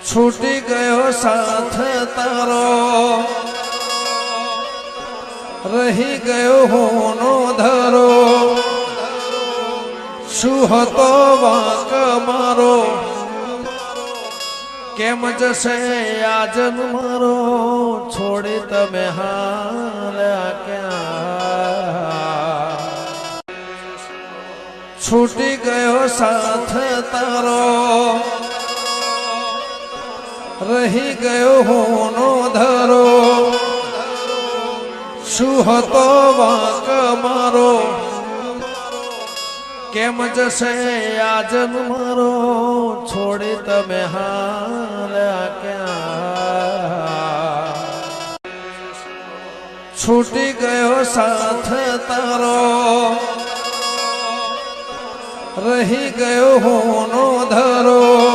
છૂટી ગયો સાથ તારો રહી ગયો હોનો ધરો શું હતો વાંક મારો કેમ જશે આજન મારો છોડી તમે હાલ્યા ક્યાં છૂટી ગયો સાથ તારો રહી ગયો હોનો ધરો શું હતો વાંક મારો કેમ જશે આજન મારો છોડી તમે હાલ્યા ક્યાં છૂટી ગયો સાથ તારો રહી ગયો હોનો ધરો